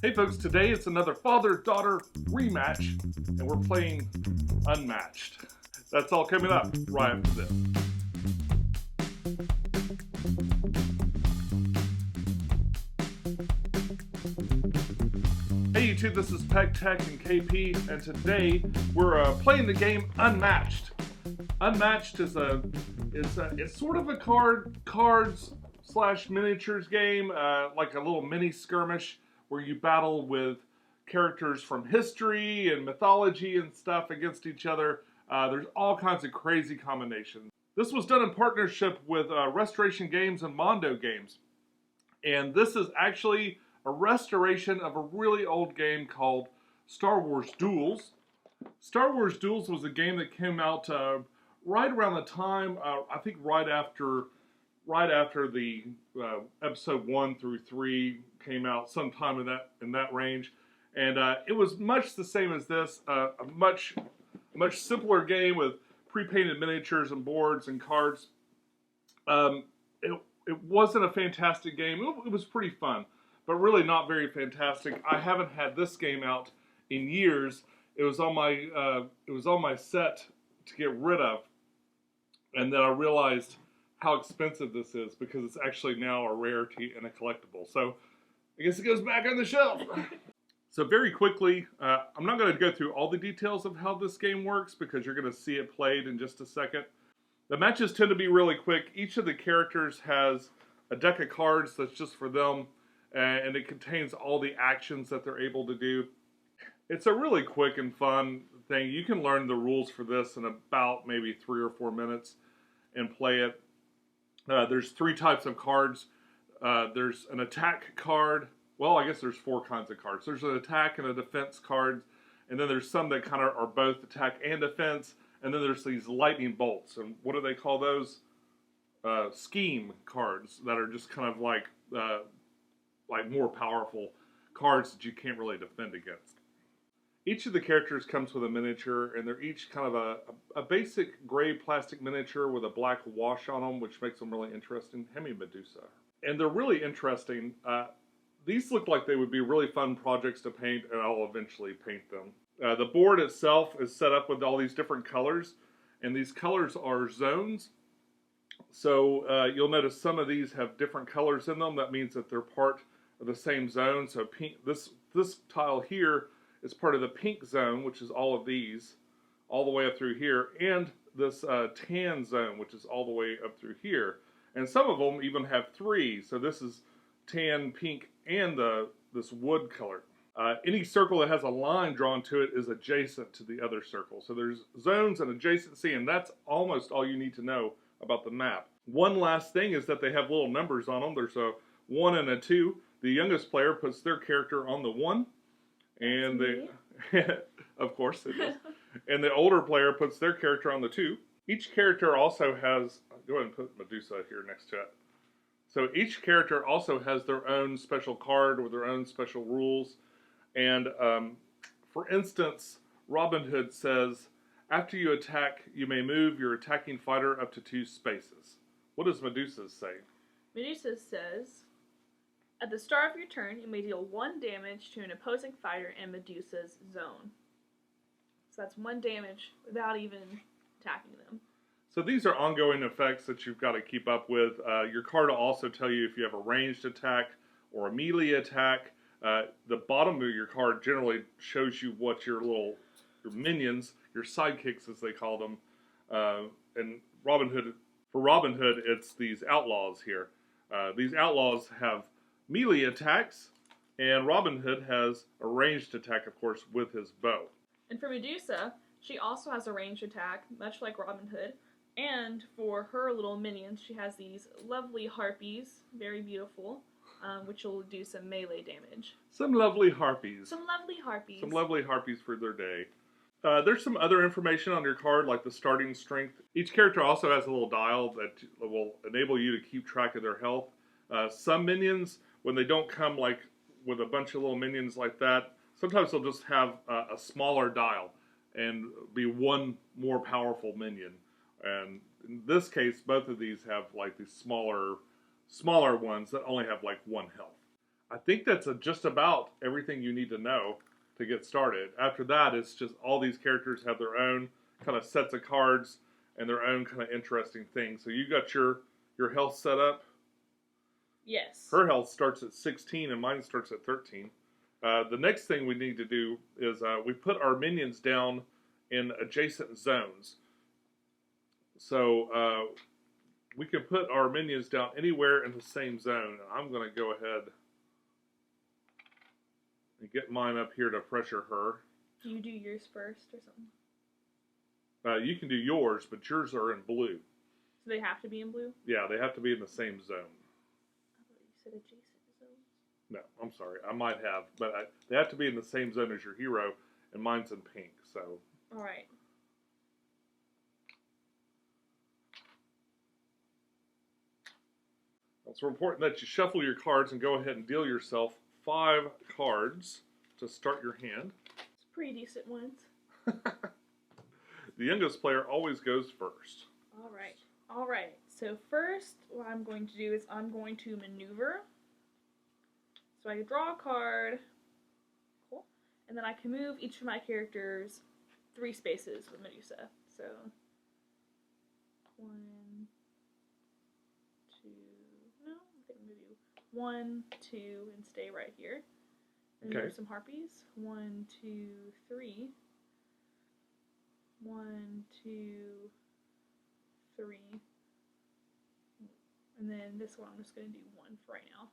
Hey folks, today it's another father-daughter rematch, and we're playing Unmatched. That's all coming up right after this. Hey YouTube, this is Pecktec and KP, and today we're playing the game Unmatched. Unmatched is it's sort of a cards slash miniatures game, like a little mini skirmish where you battle with characters from history and mythology and stuff against each other. There's all kinds of crazy combinations. This was done in partnership with Restoration Games and Mondo Games. And this is actually a restoration of a really old game called Star Wars Duels. Star Wars Duels was a game that came out right around the time, I think right after the episode 1 through 3 came out, sometime in that range, and it was much the same as this, a much simpler game with pre-painted miniatures and boards and cards. It wasn't a fantastic game. It was pretty fun, but really not very fantastic. I haven't had this game out in years. It was on my set to get rid of, and then I realized how expensive this is because it's actually now a rarity and a collectible. So I guess it goes back on the shelf. So very quickly, I'm not going to go through all the details of how this game works because you're going to see it played in just a second. The matches tend to be really quick. Each of the characters has a deck of cards that's just for them, and it contains all the actions that they're able to do. It's a really quick and fun thing. You can learn the rules for this in about maybe 3 or 4 minutes and play it. There's 3 types of cards. There's an attack card. Well, I guess there's 4 kinds of cards. There's an attack and a defense card, and then there's some that kind of are both attack and defense, and then there's these lightning bolts. And what do they call those? Scheme cards that are just kind of like more powerful cards that you can't really defend against. Each of the characters comes with a miniature, and they're each kind of a basic gray plastic miniature with a black wash on them, which makes them really interesting. Medusa. And they're really interesting. These look like they would be really fun projects to paint, and I'll eventually paint them. The board itself is set up with all these different colors, and these colors are zones. So you'll notice some of these have different colors in them. That means that they're part of the same zone. So pink, this tile here is part of the pink zone, which is all of these, all the way up through here, and this tan zone, which is all the way up through here. And some of them even have 3, so this is tan, pink, and this wood color. Any circle that has a line drawn to it is adjacent to the other circle. So there's zones and adjacency, and that's almost all you need to know about the map. One last thing is that they have little numbers on them. There's a 1 and a 2. The youngest player puts their character on the 1. And of course it is. And the older player puts their character on the 2. Each character also has, go ahead and put Medusa here next to it. So each character also has their own special card with their own special rules. And for instance, Robin Hood says, after you attack, you may move your attacking fighter up to 2 spaces. What does Medusa say? Medusa says, at the start of your turn, you may deal 1 damage to an opposing fighter in Medusa's zone. So that's 1 damage without even attacking them. So these are ongoing effects that you've got to keep up with. Your card will also tell you if you have a ranged attack or a melee attack. The bottom of your card generally shows you what your minions, your sidekicks as they call them, and for Robin Hood, it's these outlaws here. These outlaws have melee attacks, and Robin Hood has a ranged attack, of course, with his bow. And for Medusa, she also has a ranged attack, much like Robin Hood. And for her little minions, she has these lovely harpies, very beautiful, which will do some melee damage. Some lovely harpies. Some lovely harpies. Some lovely harpies for their day. There's some other information on your card, like the starting strength. Each character also has a little dial that will enable you to keep track of their health. Some minions, when they don't come like with a bunch of little minions like that, sometimes they'll just have a smaller dial and be 1 more powerful minion. And in this case, both of these have like these smaller ones that only have like 1 health. I think that's just about everything you need to know to get started. After that, it's just all these characters have their own kind of sets of cards and their own kind of interesting things. So you got your health set up. Yes. Her health starts at 16 and mine starts at 13. The next thing we need to do is we put our minions down in adjacent zones. So we can put our minions down anywhere in the same zone. I'm going to go ahead and get mine up here to pressure her. Do you do yours first or something? You can do yours, but yours are in blue. So they have to be in blue? Yeah, they have to be in the same zone. I thought you said adjacent zones. No, I'm sorry. I might have, but they have to be in the same zone as your hero, and mine's in pink, so. All right. It's important that you shuffle your cards and go ahead and deal yourself 5 cards to start your hand. It's pretty decent ones. The youngest player always goes first. All right. All right. So first, what I'm going to do is I'm going to maneuver. So I draw a card. Cool. And then I can move each of my characters 3 spaces with Medusa. So 1, 2. No, I think I'm gonna do 1, 2, and stay right here. And Okay. move some harpies. 1, 2, 3. 1, 2, 3. And then this one I'm just going to do 1 for right now.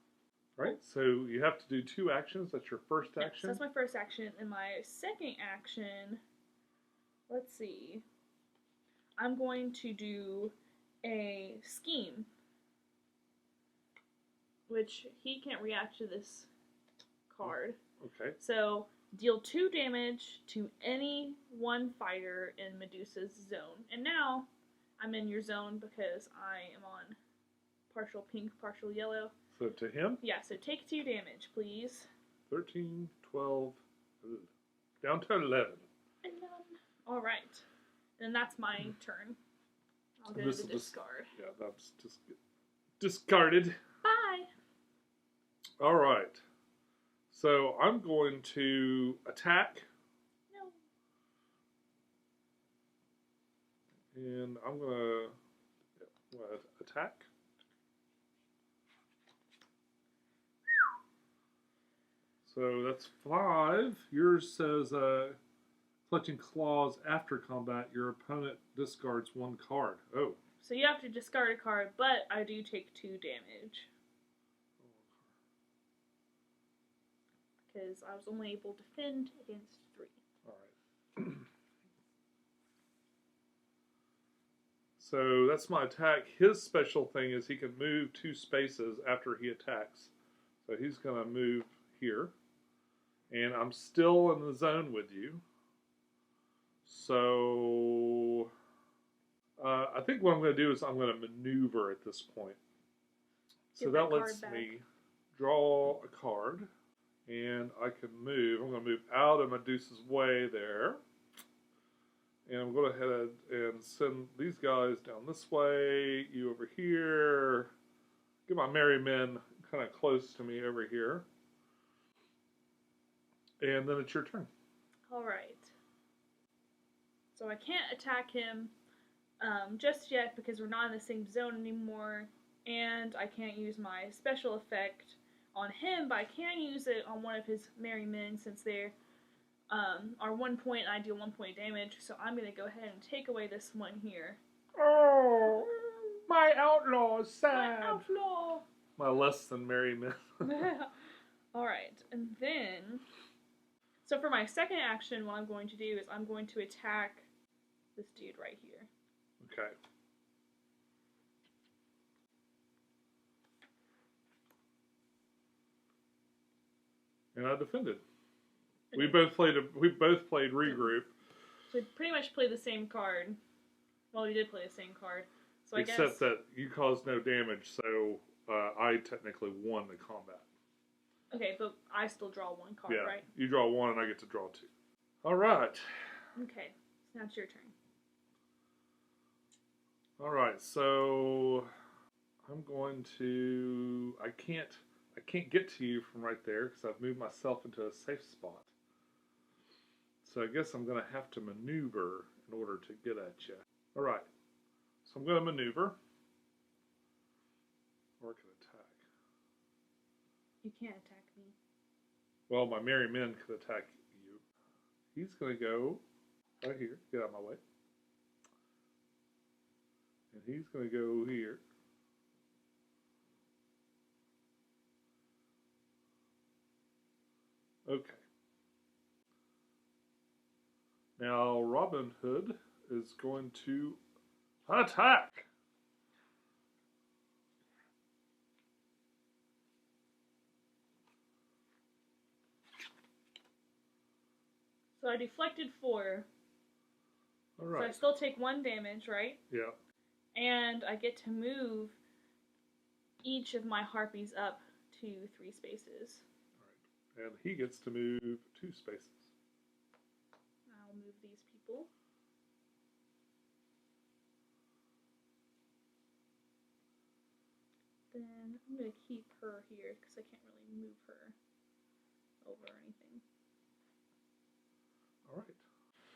Right, so you have to do 2 actions. That's your first Yes, action. that's my first action. And my second action, let's see. I'm going to do a scheme, which he can't react to this card. Okay. So deal 2 damage to any one fighter in Medusa's zone. And now I'm in your zone because I am on partial pink, partial yellow. So to him? Yeah, so take 2 damage, please. 13, 12, down to 11. And all right. Then that's my turn. I'll go to the discard. Yeah, that's just discarded. Bye. All right. So I'm going to attack. No. And I'm going to attack. So that's 5. Yours says clutching claws after combat. Your opponent discards 1 card. Oh. So you have to discard a card, but I do take 2 damage. Because I was only able to defend against 3. All right. So that's my attack. His special thing is he can move 2 spaces after he attacks. So he's going to move here. And I'm still in the zone with you. So I think what I'm going to do is I'm going to maneuver at this point. So that lets me draw a card. And I can move. I'm going to move out of Medusa's way there. And I'm going to head and send these guys down this way. You over here. Get my merry men kind of close to me over here. And then it's your turn. Alright. So I can't attack him just yet because we're not in the same zone anymore. And I can't use my special effect on him, but I can use it on one of his merry men since they are 1 point and I deal 1 point damage. So I'm going to go ahead and take away this one here. Oh, my outlaw is sad. My outlaw! My less than merry men. Alright, and then... So for my second action, what I'm going to do is I'm going to attack this dude right here. Okay. And I defended. Okay. We both played regroup. So we pretty much played the same card. Well, we did play the same card. So I guess... Except that you caused no damage, so I technically won the combat. Okay, but I still draw 1 card, Yeah, right? you draw 1 and I get to draw 2. All right. Okay, so now it's your turn. All right, so I'm going to... I I can't get to you from right there because I've moved myself into a safe spot. So I guess I'm going to have to maneuver in order to get at you. All right. So I'm going to maneuver. Or I can attack. You can't attack me. Well, my merry men could attack you. He's going to go right here. Get out of my way. And he's going to go here. Okay. Now Robin Hood is going to attack. So I deflected 4. All So right. I still take 1 damage, right? Yeah. And I get to move each of my harpies up to 3 spaces. All right. And he gets to move 2 spaces. I'll move these people. Then I'm going to keep her here because I can't really move her over or anything. All right.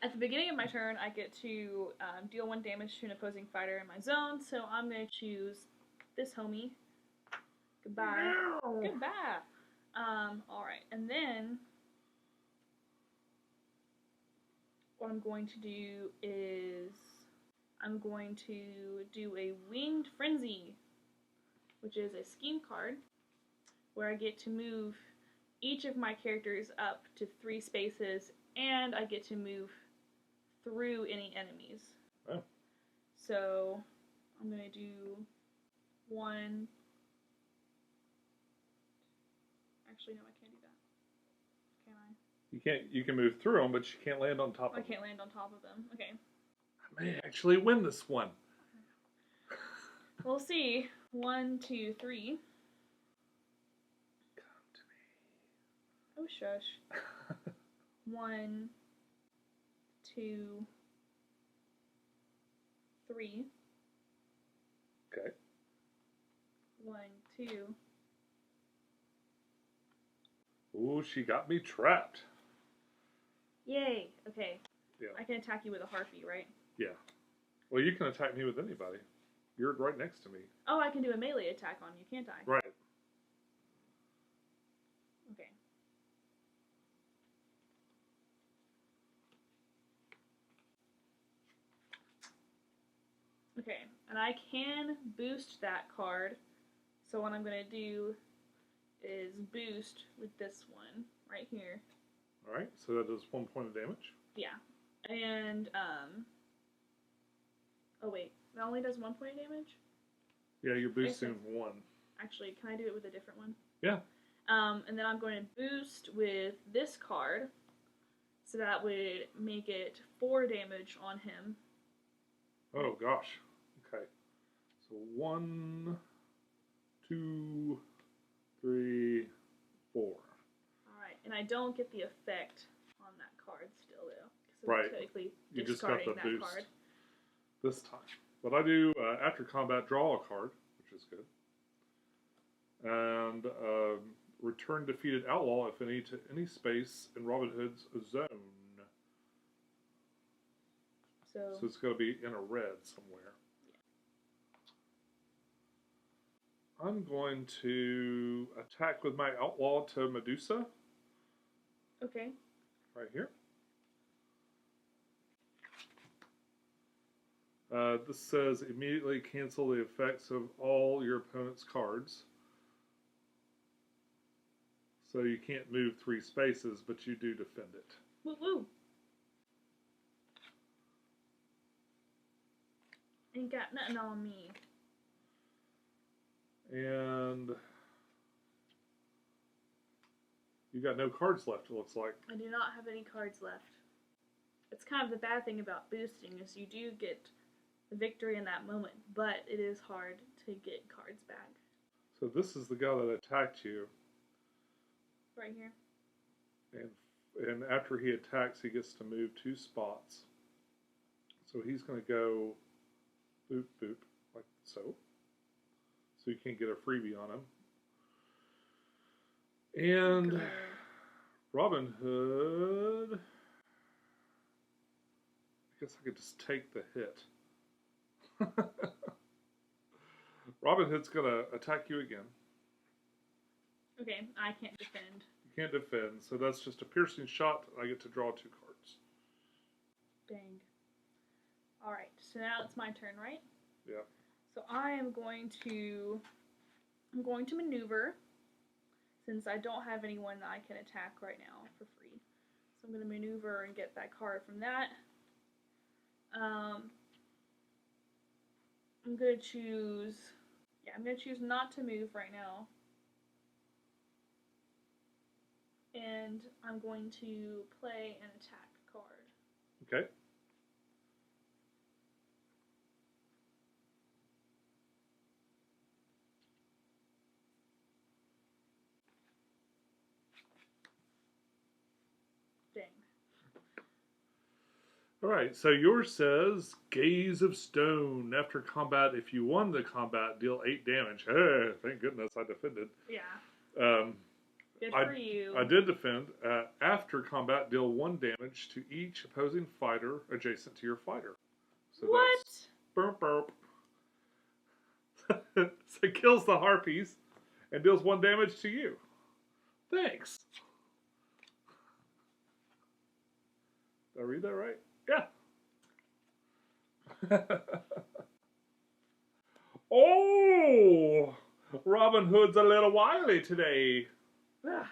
At the beginning of my turn, I get to deal 1 damage to an opposing fighter in my zone, so I'm going to choose this homie. Goodbye. No. Goodbye. Alright, and then what I'm going to do is I'm going to do a Winged Frenzy, which is a scheme card, where I get to move each of my characters up to 3 spaces, and I get to move through any enemies. Oh. So I'm going to do 1. Actually, no, I can't do that. Can I? You can't. You can move through them, but you can't land on top of them. I can't land on top of them. Okay. I may actually win this one. We'll see. 1, 2, 3. Come Oh, shush. to me. 1, 2, 3. Okay. 1, 2. Ooh, she got me trapped. Yay. Okay. Yeah. I can attack you with a harpy, right? Yeah. Well, you can attack me with anybody. You're right next to me. Oh, I can do a melee attack on you, can't I? Right. Okay. Okay, and I can boost that card. So what I'm going to do is boost with this one right here. All right. So that does 1 point of damage. Yeah. And, oh wait, that only does 1 point of damage? Yeah, you're boosting 1. Actually, can I do it with a different one? Yeah. And then I'm going to boost with this card. So that would make it 4 damage on him. Oh gosh. Okay. So 1, 2, 3, 4. Alright, and I don't get the effect on that card still, though. So Right. Technically You just got the discarding that boost card. this time. But I do, after combat, draw a card, which is good. And return defeated outlaw, if any, to any space in Robin Hood's zone. So So it's going to be in a red somewhere. Yeah. I'm going to attack with my outlaw to Medusa. okay. Right here. This says immediately cancel the effects of all your opponent's cards. So you can't move 3 spaces, but you do defend it. Woo woo. Ain't got nothing on me. And you got no cards left, it looks like. I do not have any cards left. It's kind of the bad thing about boosting is you do get the victory in that moment, but it is hard to get cards back. So this is the guy that attacked you. Right here. And after he attacks, he gets to move 2 spots. So he's going to go boop, boop, like so. So you can't get a freebie on him. And Good. Robin Hood. I guess I could just take the hit. Robin Hood's gonna attack you again. Okay, I can't defend. You can't defend, so that's just a piercing shot. I get to draw 2 cards. Dang. Alright, so now it's my turn, right? Yeah. So I am going to maneuver, since I don't have anyone that I can attack right now for free. So I'm going to maneuver and get that card from that. I'm going to choose not to move right now. And I'm going to play an attack card. Okay. Dang. Alright, so yours says Gaze of Stone. After combat, if you won the combat, deal 8 damage. Hey, thank goodness I defended. Yeah. Good for you. I did defend. After combat, deal 1 damage to each opposing fighter adjacent to your fighter. So what? Burp, burp. So it kills the harpies and deals 1 damage to you. Thanks. Did I read that right? Yeah. Oh! Robin Hood's a little wily today. Ugh.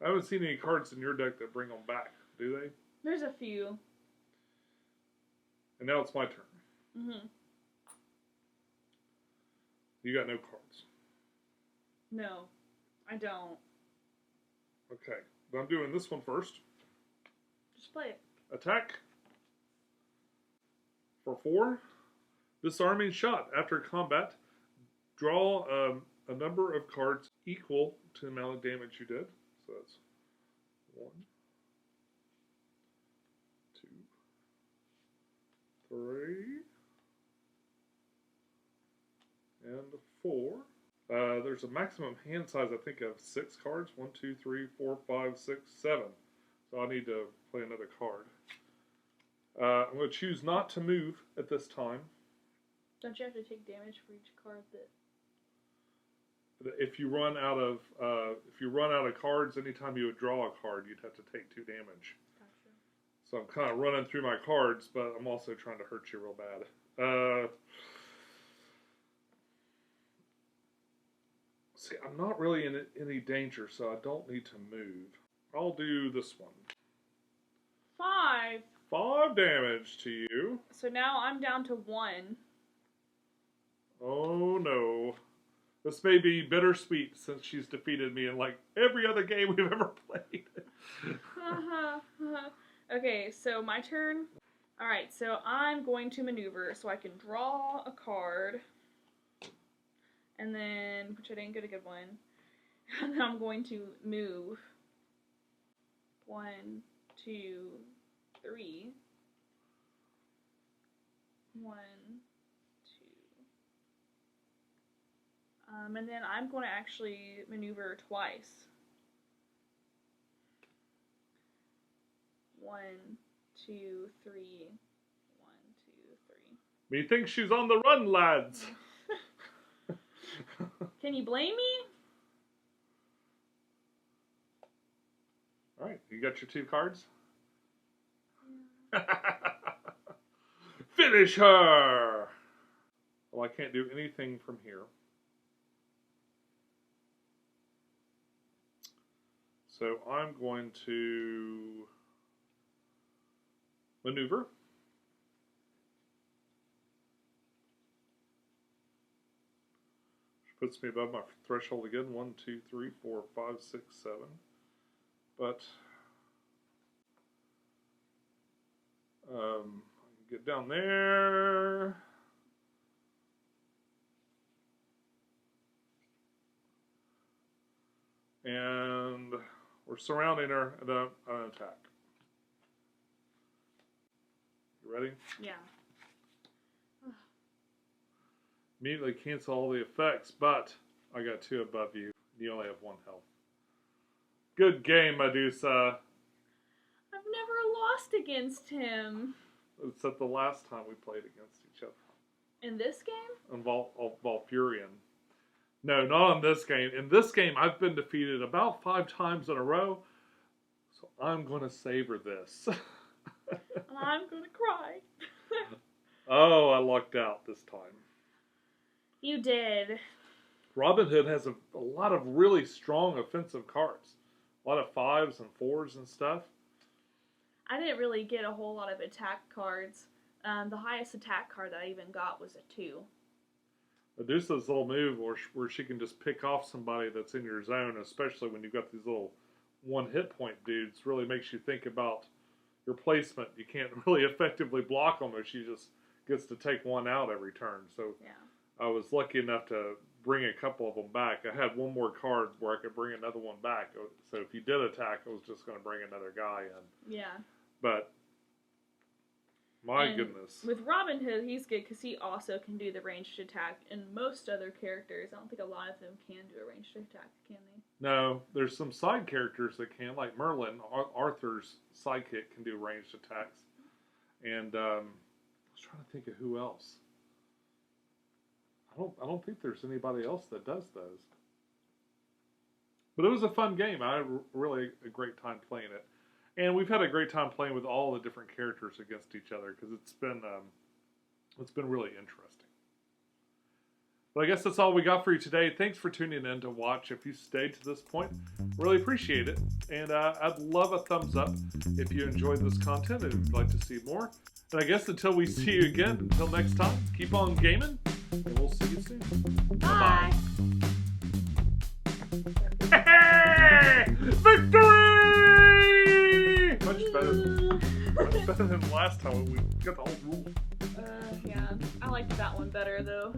I haven't seen any cards in your deck that bring them back, do they? There's a few. And now it's my turn. Mm-hmm. You got no cards. No, I don't. Okay, but I'm doing this one first. Just play it. Attack. For 4. Disarming shot. After combat, draw a number of cards equal to the amount of damage you did. So that's 1, 2, 3, and 4. There's a maximum hand size, I think, of 6 cards. 1, 2, 3, 4, 5, 6, 7. So I need to play another card. I'm going to choose not to move at this time. Don't you have to take damage for each card that? If you run out of cards, anytime you would draw a card, you'd have to take 2 damage. Gotcha. So I'm kind of running through my cards, but I'm also trying to hurt you real bad. See, I'm not really in any danger, so I don't need to move. I'll do this one. 5. 5 damage to you. So now I'm down to 1. Oh no. This may be bittersweet since she's defeated me in like every other game we've ever played. Okay, so my turn. Alright, so I'm going to maneuver so I can draw a card. And then, which I didn't get a good one. And then I'm going to move. 1, 2, 3. 1, 2. And then I'm going to actually maneuver twice. 1, 2, 3. 1, 2, 3. Methinks she's on the run, lads. Can you blame me? Alright, you got your 2 cards? Finish her! Well, I can't do anything from here. So I'm going to maneuver. Which puts me above my threshold again. 1, 2, 3, 4, 5, 6, 7. But I can get down there. And we're surrounding her and an attack. You ready? Yeah. Immediately cancel all the effects, but I got 2 above you. You only have 1 health. Good game, Medusa. I've never lost against him. Except the last time we played against each other. In this game? In Valfurion. No, not on this game. In this game, I've been defeated about 5 times in a row. So I'm going to savor this. I'm going to cry. Oh, I lucked out this time. You did. Robin Hood has a lot of really strong offensive cards. A lot of 5s and 4s and stuff. I didn't really get a whole lot of attack cards. The highest attack card that I even got was a 2. Medusa's little move where she can just pick off somebody that's in your zone, especially when you've got these little 1 hit point dudes, really makes you think about your placement. You can't really effectively block them if she just gets to take 1 out every turn. So Yeah. I was lucky enough to bring a couple of them back. I had 1 more card where I could bring another one back. So if you did attack, I was just going to bring another guy in. Yeah. But my goodness. With Robin Hood, he's good because he also can do the ranged attack. And most other characters, I don't think a lot of them can do a ranged attack, can they? No, there's some side characters that can, like Merlin, Arthur's sidekick, can do ranged attacks. And I was trying to think of who else. I don't think there's anybody else that does those. But it was a fun game. I had really a great time playing it. And we've had a great time playing with all the different characters against each other because it's been really interesting. But I guess that's all we got for you today. Thanks for tuning in to watch. If you stayed to this point, really appreciate it. And I'd love a thumbs up if you enjoyed this content and would like to see more. And I guess until we see you again, until next time, keep on gaming, and we'll see you soon. Bye. Hey! Victory! Much better than last time when we got the whole rule. Yeah, I liked that one better though.